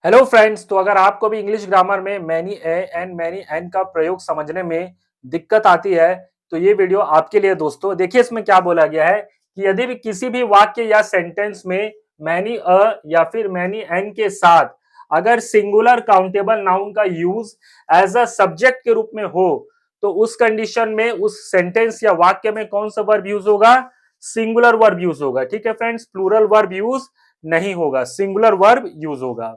Hello friends. तो अगर आपको भी इंग्लिश ग्रामर में many a and many an का प्रयोग समझने में दिक्कत आती है तो ये वीडियो आपके लिए दोस्तों। देखिए इसमें क्या बोला गया है कि यदि भी किसी भी वाक्य या सेंटेंस में मैनी अ या फिर मैनी एन के साथ अगर सिंगुलर काउंटेबल नाउन का यूज एज अ सब्जेक्ट के रूप में हो तो उस कंडीशन में उस सेंटेंस या वाक्य में कौन सा वर्ब यूज होगा? सिंगुलर वर्ब यूज होगा। ठीक है फ्रेंड्स, प्लूरल वर्ब यूज नहीं होगा, सिंगुलर वर्ब यूज होगा।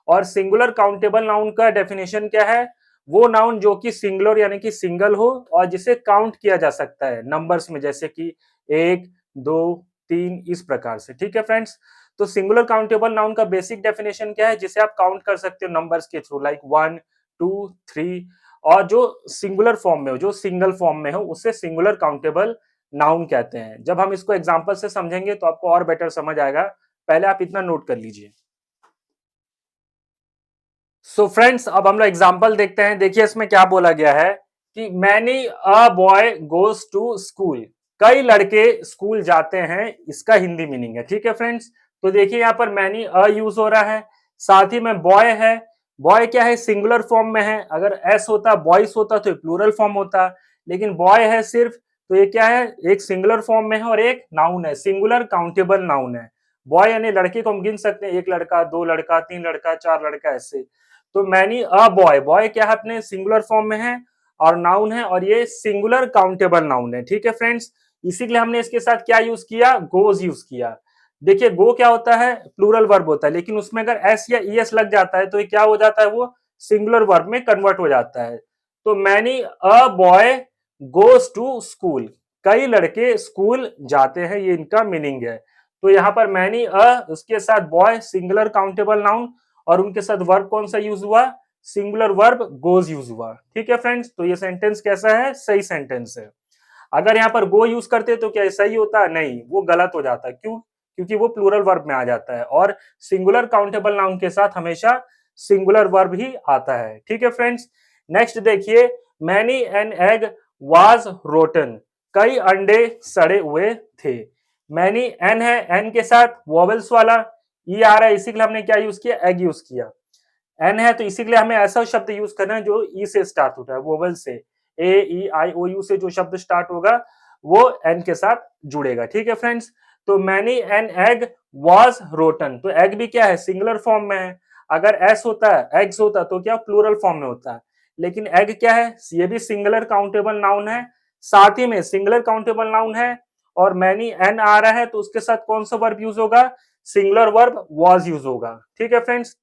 और सिंगुलर काउंटेबल नाउन का डेफिनेशन क्या है? वो नाउन जो कि सिंगुलर यानी कि सिंगल हो और जिसे काउंट किया जा सकता है नंबर्स में, जैसे कि 1 2 3 इस प्रकार से। ठीक है फ्रेंड्स, तो सिंगुलर काउंटेबल नाउन का बेसिक डेफिनेशन क्या है? जिसे आप काउंट कर सकते हो नंबर्स के थ्रू, लाइक 1 2 3, और जो सिंगुलर फॉर्म में हो, जो सिंगल फॉर्म में हो, उसे सिंगुलर काउंटेबल नाउन कहते हैं। जब हम इसको एग्जांपल से समझेंगे तो आपको और बेटर समझ आएगा। पहले आप इतना नोट कर लीजिए। सो फ्रेंड्स, अब हम लोग एग्जाम्पल देखते हैं। देखिए इसमें क्या बोला गया है कि many a boy goes to school, कई लड़के स्कूल जाते हैं, इसका हिंदी मीनिंग है। ठीक है फ्रेंड्स, तो देखिए यहाँ पर मैनी अ यूज हो रहा है, साथ ही में बॉय है। बॉय क्या है? सिंगुलर फॉर्म में है। अगर एस होता, बॉयस होता तो प्लूरल फॉर्म होता, लेकिन बॉय है सिर्फ, तो ये क्या है? एक सिंगुलर फॉर्म में है और एक नाउन है, सिंगुलर काउंटेबल नाउन है। बॉय यानी लड़के को हम गिन सकते हैं, एक लड़का, दो लड़का, तीन लड़का, चार लड़का, ऐसे। तो मैनी अ बॉय, बॉय क्या है? अपने सिंगुलर फॉर्म में है और नाउन है, और ये सिंगुलर काउंटेबल नाउन है। ठीक है फ्रेंड्स, इसीलिए हमने इसके साथ क्या यूज किया? गोज यूज किया। देखिए गो क्या होता है? प्लूरल वर्ब होता है, लेकिन उसमें अगर एस या ईएस लग जाता है तो ये क्या हो जाता है? वो सिंगुलर वर्ब में कन्वर्ट हो जाता है। तो many a boy goes to school, कई लड़के स्कूल जाते हैं, ये इनका मीनिंग है। तो यहाँ पर मैनी अ, उसके साथ बॉय सिंगुलर काउंटेबल नाउन, और उनके साथ वर्ब कौन सा यूज हुआ? सिंगुलर वर्ब गोज यूज हुआ। ठीक है फ्रेंड्स, तो ये सेंटेंस कैसा है? सही सेंटेंस है। अगर यहाँ पर गो यूज करते तो क्या सही होता? नहीं, वो गलत हो जाता। क्यों? क्योंकि वो प्लूरल वर्ब में आ जाता है और सिंगुलर काउंटेबल नाउन के साथ हमेशा सिंगुलर वर्ब ही आता है। ठीक है फ्रेंड्स, नेक्स्ट देखिए, many an egg was rotten, कई अंडे सड़े हुए थे। मैनी एन है, एन के साथ वॉवेल्स वाला ई आ रहा है, इसी के लिए हमने क्या यूज किया? एग यूज किया। एन है तो इसी के लिए हमें ऐसा शब्द यूज करना है जो ई से स्टार्ट होता है, वोवल से। ए ई आई ओ यू से जो शब्द स्टार्ट होगा वो एन के साथ जुड़ेगा। ठीक है फ्रेंड्स, तो many an egg was rotten, तो एग भी क्या है? सिंगुलर फॉर्म में है। अगर एस होता है, एग्स होता तो क्या प्लूरल फॉर्म में होता है, लेकिन एग क्या है? ये भी सिंगुलर काउंटेबल नाउन है, साथ ही में सिंगुलर काउंटेबल नाउन है, और मैनी एन आ रहा है तो उसके साथ कौन सा वर्ब यूज होगा? सिंगुलर वर्ब वॉज यूज होगा। ठीक है फ्रेंड्स।